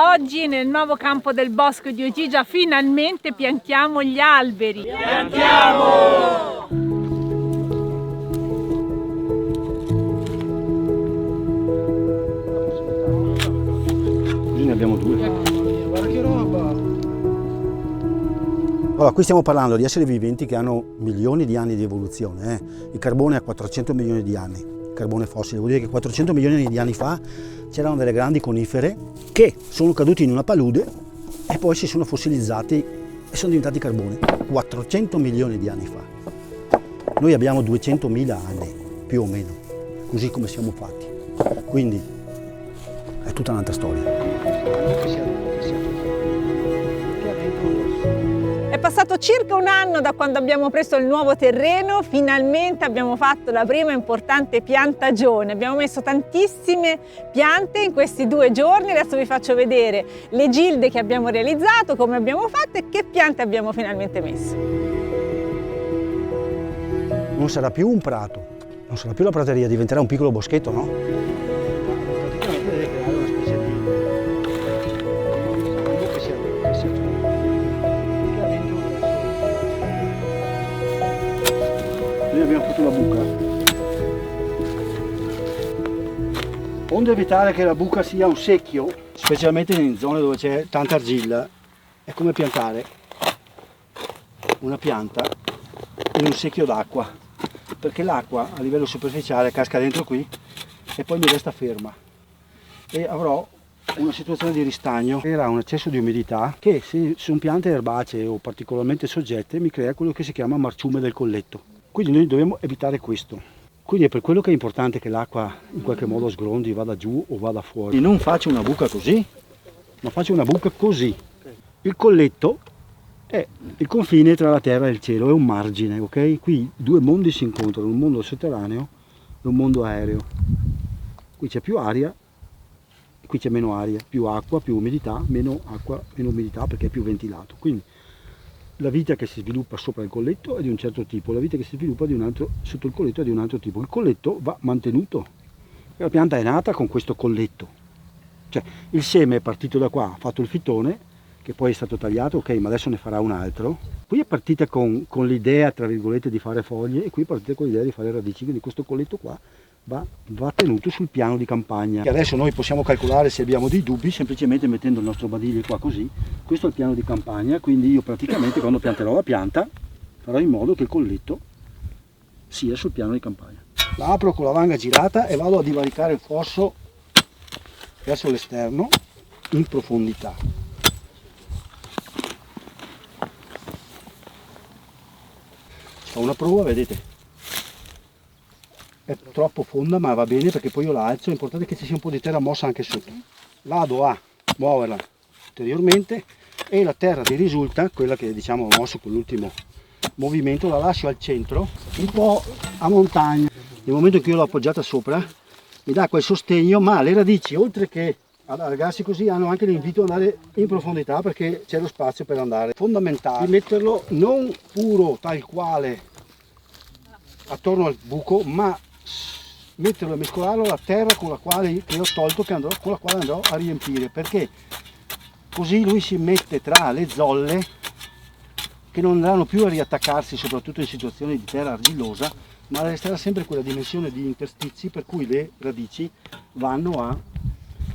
Oggi nel nuovo campo del bosco di Ogygia finalmente piantiamo gli alberi. Piantiamo! Ne abbiamo due. Guarda che roba! Allora, qui stiamo parlando di esseri viventi che hanno milioni di anni di evoluzione. Il carbone ha 400 milioni di anni, il carbone fossile. Vuol dire che 400 milioni di anni fa c'erano delle grandi conifere che sono caduti in una palude e poi si sono fossilizzati e sono diventati carbone. 400 milioni di anni fa. Noi abbiamo 200.000 anni, più o meno, così come siamo fatti. Quindi è tutta un'altra storia. È passato circa un anno da quando abbiamo preso il nuovo terreno, finalmente abbiamo fatto la prima importante piantagione. Abbiamo messo tantissime piante in questi 2 giorni, adesso vi faccio vedere le gilde che abbiamo realizzato, come abbiamo fatto e che piante abbiamo finalmente messo. Non sarà più un prato, non sarà più la prateria, diventerà un piccolo boschetto, no? Praticamente deve creare una specie di che sia noi abbiamo fatto una buca, onde evitare che la buca sia un secchio, specialmente in zone dove c'è tanta argilla. È come piantare una pianta in un secchio d'acqua, perché l'acqua a livello superficiale casca dentro qui e poi mi resta ferma e avrò una situazione di ristagno. Era un eccesso di umidità che, se sono piante erbacee o particolarmente soggette, mi crea quello che si chiama marciume del colletto. Quindi noi dobbiamo evitare questo. Quindi è per quello che è importante che l'acqua in qualche modo sgrondi, vada giù o vada fuori. E non faccio una buca così, ma faccio una buca così. Il colletto è il confine tra la terra e il cielo, è un margine, ok? Qui 2 mondi si incontrano, un mondo sotterraneo e un mondo aereo. Qui c'è più aria, qui c'è meno aria, più acqua, più umidità, meno acqua, meno umidità perché è più ventilato. Quindi la vita che si sviluppa sopra il colletto è di un certo tipo, la vita che si sviluppa sotto il colletto è di un altro tipo. Il colletto va mantenuto. La pianta è nata con questo colletto. Cioè il seme è partito da qua, ha fatto il fittone, che poi è stato tagliato, ok, ma adesso ne farà un altro. Qui è partita con l'idea, tra virgolette, di fare foglie, e qui è partita con l'idea di fare radici, quindi questo colletto qua va tenuto sul piano di campagna. E adesso noi possiamo calcolare se abbiamo dei dubbi semplicemente mettendo il nostro badiglio qua così. Questo è il piano di campagna, quindi io praticamente quando pianterò la pianta farò in modo che il colletto sia sul piano di campagna. La apro con la vanga girata e vado a divaricare il fosso verso l'esterno in profondità. Ho una prova, vedete? È troppo fonda, ma va bene perché poi io la alzo. È importante che ci sia un po' di terra mossa anche sotto. Vado a muoverla ulteriormente e la terra di risulta, quella che diciamo ho mosso con l'ultimo movimento, la lascio al centro, un po' a montagna. Nel momento in cui io l'ho appoggiata sopra mi dà quel sostegno, ma le radici, oltre che ad allargarsi così, hanno anche l'invito ad andare in profondità perché c'è lo spazio per andare. Fondamentale metterlo non puro tal quale attorno al buco, ma metterlo e mescolarlo alla terra con la quale che ho tolto, con la quale andrò a riempire, perché così lui si mette tra le zolle che non andranno più a riattaccarsi, soprattutto in situazioni di terra argillosa, ma resterà sempre quella dimensione di interstizi per cui le radici vanno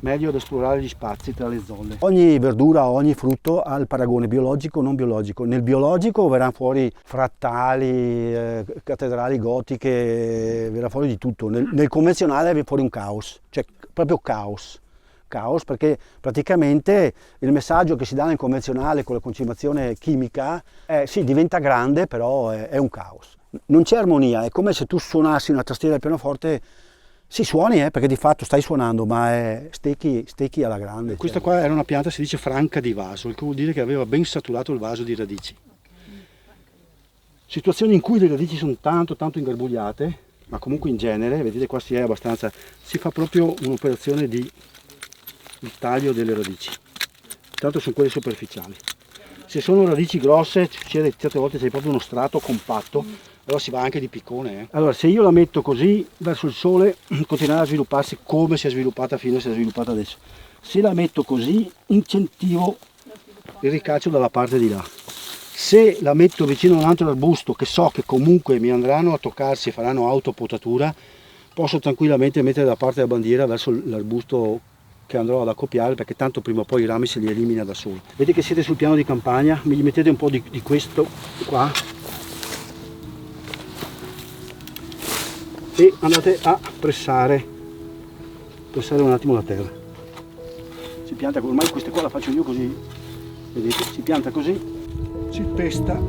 meglio ad esplorare gli spazi tra le zolle. Ogni verdura, ogni frutto ha il paragone biologico o non biologico. Nel biologico verranno fuori frattali, cattedrali gotiche, verrà fuori di tutto. Nel convenzionale viene fuori un caos, cioè proprio caos. Caos perché praticamente il messaggio che si dà nel convenzionale con la concimazione chimica sì, diventa grande, però è un caos. Non c'è armonia, è come se tu suonassi una tastiera del pianoforte. Sì, suoni, perché di fatto stai suonando, ma stecchi alla grande. Questa qua era una pianta, si dice franca di vaso, il che vuol dire che aveva ben saturato il vaso di radici. Situazioni in cui le radici sono tanto ingarbugliate, ma comunque in genere, vedete qua si fa proprio un'operazione di taglio delle radici. Tanto sono quelle superficiali. Se sono radici grosse, certe volte c'è proprio uno strato compatto, allora si va anche di piccone. Allora, se io la metto così verso il sole, continuerà a svilupparsi come si è sviluppata fino a si è sviluppata adesso. Se la metto così incentivo il ricaccio dalla parte di là. Se la metto vicino a un altro arbusto che so che comunque mi andranno a toccarsi e faranno autopotatura, posso tranquillamente mettere da parte la bandiera verso l'arbusto che andrò ad accoppiare, perché tanto prima o poi i rami se li elimina da solo. Vedete che siete sul piano di campagna, mi gli mettete un po' di questo qua e andate a pressare un attimo la terra. Si pianta, ormai queste qua la faccio io così, vedete, si pianta così, si pesta.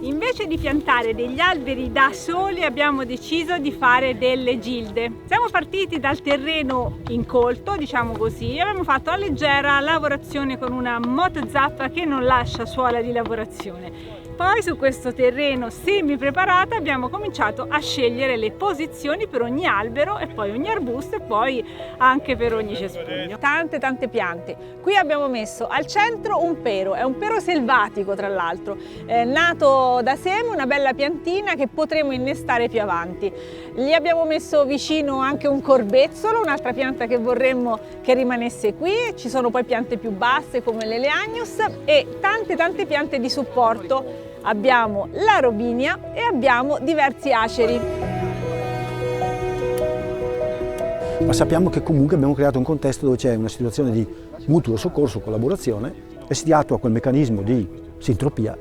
Invece di piantare degli alberi da soli abbiamo deciso di fare delle gilde. Siamo partiti dal terreno incolto, diciamo così, e abbiamo fatto a leggera lavorazione con una motozappa che non lascia suola di lavorazione. Poi su questo terreno semi preparato abbiamo cominciato a scegliere le posizioni per ogni albero e poi ogni arbusto e poi anche per ogni cespugno. Tante piante. Qui abbiamo messo al centro un pero, è un pero selvatico tra l'altro, nato da seme, una bella piantina che potremo innestare più avanti. Gli abbiamo messo vicino anche un corbezzolo, un'altra pianta che vorremmo che rimanesse qui. Ci sono poi piante più basse come l'Eleagnus e tante piante di supporto. Abbiamo la robinia e abbiamo diversi aceri. Ma sappiamo che comunque abbiamo creato un contesto dove c'è una situazione di mutuo soccorso, collaborazione e si attua quel meccanismo di sintropia,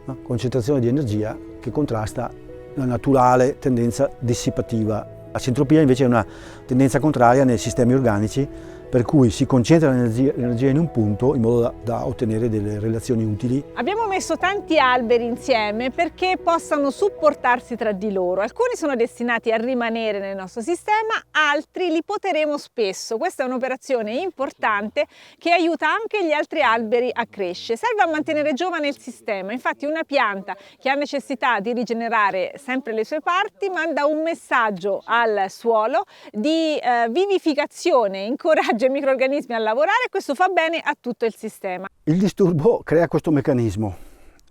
no? Concentrazione di energia che contrasta la naturale tendenza dissipativa. La sintropia invece è una tendenza contraria nei sistemi organici, per cui si concentra l'energia in un punto in modo da ottenere delle relazioni utili. Abbiamo messo tanti alberi insieme perché possano supportarsi tra di loro. Alcuni sono destinati a rimanere nel nostro sistema, altri li poteremo spesso. Questa è un'operazione importante che aiuta anche gli altri alberi a crescere. Serve a mantenere giovane il sistema. Infatti una pianta che ha necessità di rigenerare sempre le sue parti manda un messaggio al suolo di vivificazione, incoraggia i microrganismi a lavorare e questo fa bene a tutto il sistema. Il disturbo crea questo meccanismo.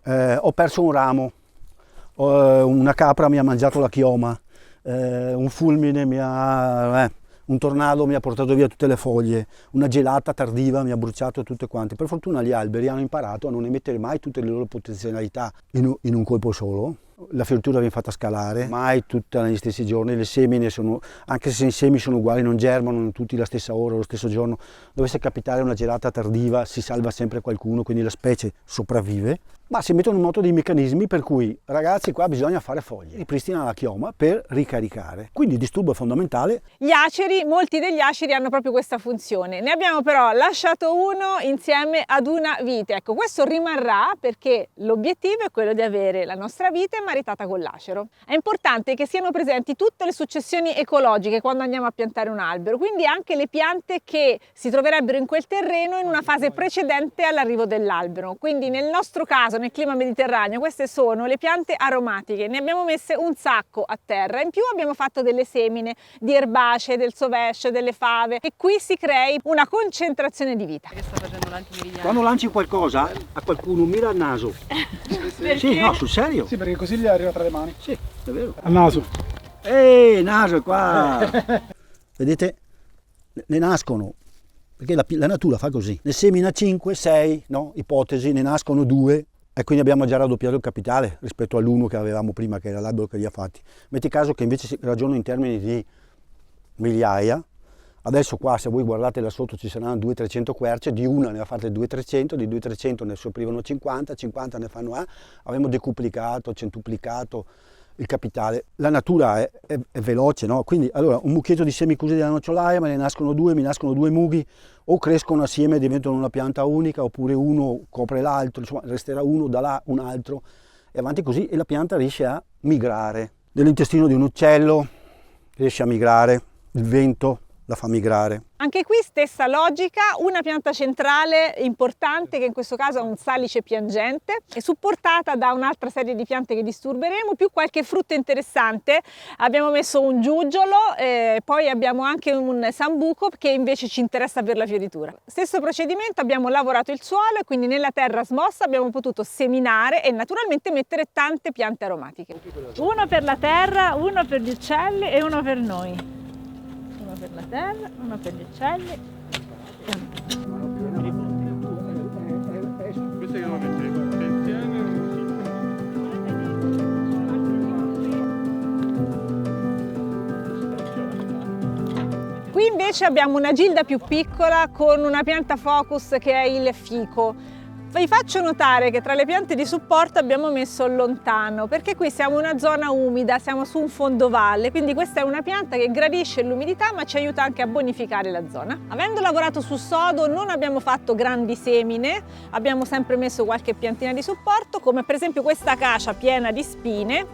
Ho perso un ramo, una capra mi ha mangiato la chioma, un fulmine un tornado mi ha portato via tutte le foglie, una gelata tardiva mi ha bruciato tutte quante. Per fortuna gli alberi hanno imparato a non emettere mai tutte le loro potenzialità in un colpo solo. La fioritura viene fatta scalare, mai tutte negli stessi giorni, le semine sono, anche se i semi sono uguali, non germano tutti la stessa ora, lo stesso giorno. Dovesse capitare una gelata tardiva si salva sempre qualcuno, quindi la specie sopravvive. Ma si mettono in moto dei meccanismi per cui, ragazzi, qua bisogna fare foglie, ripristina la chioma per ricaricare. Quindi il disturbo è fondamentale. Gli aceri, molti degli aceri hanno proprio questa funzione. Ne abbiamo però lasciato uno insieme ad una vite. Ecco, questo rimarrà perché l'obiettivo è quello di avere la nostra vite maritata con l'acero. È importante che siano presenti tutte le successioni ecologiche quando andiamo a piantare un albero, quindi anche le piante che si troverebbero in quel terreno in una fase precedente all'arrivo dell'albero. Quindi nel nostro caso, nel clima mediterraneo, queste sono le piante aromatiche, ne abbiamo messe un sacco a terra, in più abbiamo fatto delle semine di erbacee, del sovescio, delle fave e qui si crei una concentrazione di vita. Che sta facendo l'antimeridiano? Quando lanci qualcosa a qualcuno mira al naso. Sì, no, sul serio? Sì, perché così gli arriva tra le mani. Sì, è vero. Al naso. Naso è qua! Vedete, ne nascono, perché la natura fa così, ne semina 5, 6, no? Ipotesi, ne nascono 2 e quindi abbiamo già raddoppiato il capitale rispetto all'1 che avevamo prima, che era l'albero che li ha fatti. Metti caso che invece si ragiono in termini di migliaia. Adesso qua, se voi guardate là sotto, ci saranno 200-300 querce, di una ne ha fatte 200-300, di 200-300 ne sopravvivono 50, 50 ne fanno avremo decuplicato, centuplicato il capitale. La natura è veloce, no? Quindi allora un mucchietto di semi così della nocciolaia, me ne nascono 2, mi nascono 2 mughi, o crescono assieme e diventano una pianta unica, oppure uno copre l'altro, insomma resterà uno da là, un altro, e avanti così, e la pianta riesce a migrare. Nell'intestino di un uccello riesce a migrare, il vento la fa migrare. Anche qui stessa logica, una pianta centrale importante che in questo caso è un salice piangente e supportata da un'altra serie di piante che disturberemo, più qualche frutto interessante. Abbiamo messo un giuggiolo, poi abbiamo anche un sambuco che invece ci interessa per la fioritura. Stesso procedimento, abbiamo lavorato il suolo e quindi nella terra smossa abbiamo potuto seminare e naturalmente mettere tante piante aromatiche. Uno per la terra, uno per gli uccelli e uno per noi. per la terra, una per gli uccelli. Queste che devo mettere persiane o Qui invece abbiamo una gilda più piccola con una pianta focus che è il fico. Vi faccio notare che tra le piante di supporto abbiamo messo il lontano, perché qui siamo in una zona umida, siamo su un fondovalle, quindi questa è una pianta che gradisce l'umidità ma ci aiuta anche a bonificare la zona. Avendo lavorato su sodo non abbiamo fatto grandi semine, abbiamo sempre messo qualche piantina di supporto, come per esempio questa acacia piena di spine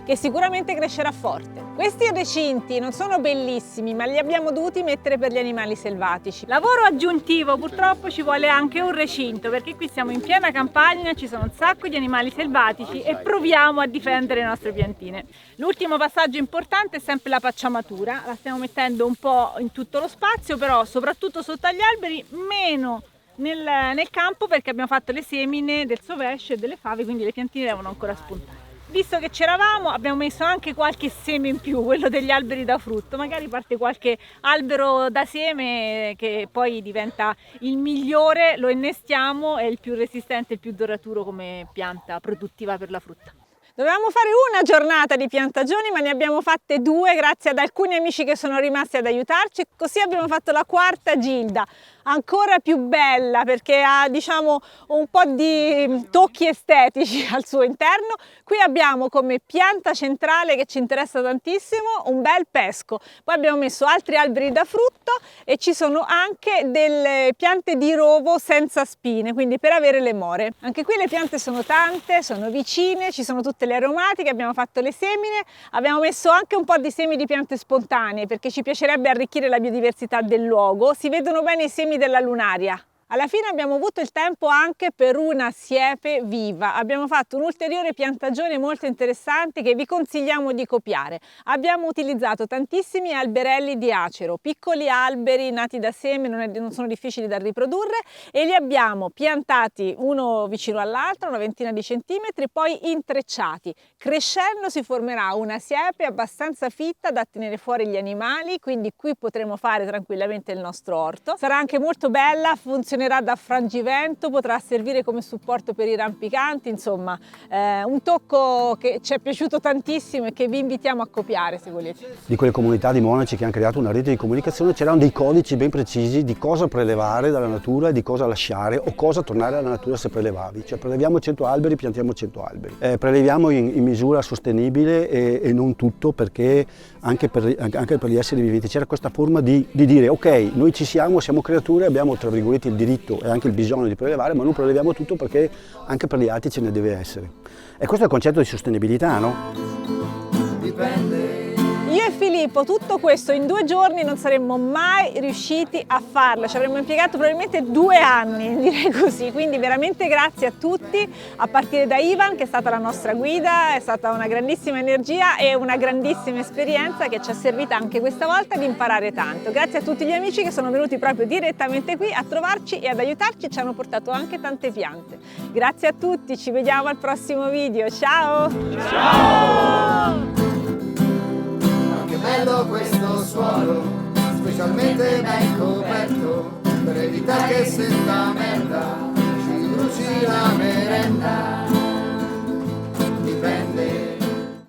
che sicuramente crescerà forte. Questi recinti non sono bellissimi, ma li abbiamo dovuti mettere per gli animali selvatici. Lavoro aggiuntivo, purtroppo ci vuole anche un recinto, perché qui siamo in piena campagna, ci sono un sacco di animali selvatici e proviamo a difendere le nostre piantine. L'ultimo passaggio importante è sempre la pacciamatura, la stiamo mettendo un po' in tutto lo spazio, però soprattutto sotto agli alberi, meno nel campo, perché abbiamo fatto le semine del sovescio e delle fave, quindi le piantine devono ancora spuntare. Visto che c'eravamo, abbiamo messo anche qualche seme in più, quello degli alberi da frutto. Magari parte qualche albero da seme che poi diventa il migliore, lo innestiamo, è il più resistente, il più duraturo come pianta produttiva per la frutta. Dovevamo fare una giornata di piantagioni, ma ne abbiamo fatte 2 grazie ad alcuni amici che sono rimasti ad aiutarci, così abbiamo fatto la quarta gilda, ancora più bella perché ha, diciamo, un po' di tocchi estetici al suo interno. Qui abbiamo come pianta centrale, che ci interessa tantissimo, un bel pesco, poi abbiamo messo altri alberi da frutto e ci sono anche delle piante di rovo senza spine, quindi per avere le more. Anche qui le piante sono tante, sono vicine, ci sono tutte le aromatiche, abbiamo fatto le semine, abbiamo messo anche un po' di semi di piante spontanee perché ci piacerebbe arricchire la biodiversità del luogo. Si vedono bene i semi della lunaria. Alla fine abbiamo avuto il tempo anche per una siepe viva. Abbiamo fatto un'ulteriore piantagione molto interessante che vi consigliamo di copiare. Abbiamo utilizzato tantissimi alberelli di acero, piccoli alberi nati da seme, non sono difficili da riprodurre, e li abbiamo piantati uno vicino all'altro, una ventina di centimetri, poi intrecciati. Crescendo si formerà una siepe abbastanza fitta da tenere fuori gli animali, quindi qui potremo fare tranquillamente il nostro orto. Sarà anche molto bella, funzionerà da frangivento, potrà servire come supporto per i rampicanti, insomma un tocco che ci è piaciuto tantissimo e che vi invitiamo a copiare se volete. Di quelle comunità di monaci che hanno creato una rete di comunicazione c'erano dei codici ben precisi di cosa prelevare dalla natura e di cosa lasciare o cosa tornare alla natura se prelevavi. Cioè preleviamo 100 alberi, piantiamo 100 alberi. Preleviamo in misura sostenibile e non tutto, perché anche per gli esseri viventi c'era questa forma di dire ok, noi ci siamo creature, abbiamo tra virgolette il diritto e anche il bisogno di prelevare, ma non preleviamo tutto perché anche per gli altri ce ne deve essere. E questo è il concetto di sostenibilità, no? Io e Filippo tutto questo in 2 giorni non saremmo mai riusciti a farlo, ci avremmo impiegato probabilmente 2 anni, direi così, quindi veramente grazie a tutti, a partire da Ivan che è stata la nostra guida, è stata una grandissima energia e una grandissima esperienza che ci ha servito anche questa volta di imparare tanto. Grazie a tutti gli amici che sono venuti proprio direttamente qui a trovarci e ad aiutarci, ci hanno portato anche tante piante. Grazie a tutti, ci vediamo al prossimo video, ciao! Ciao! Che bello questo suolo, specialmente ben coperto, per evitare che senta merda, ci bruci la merenda.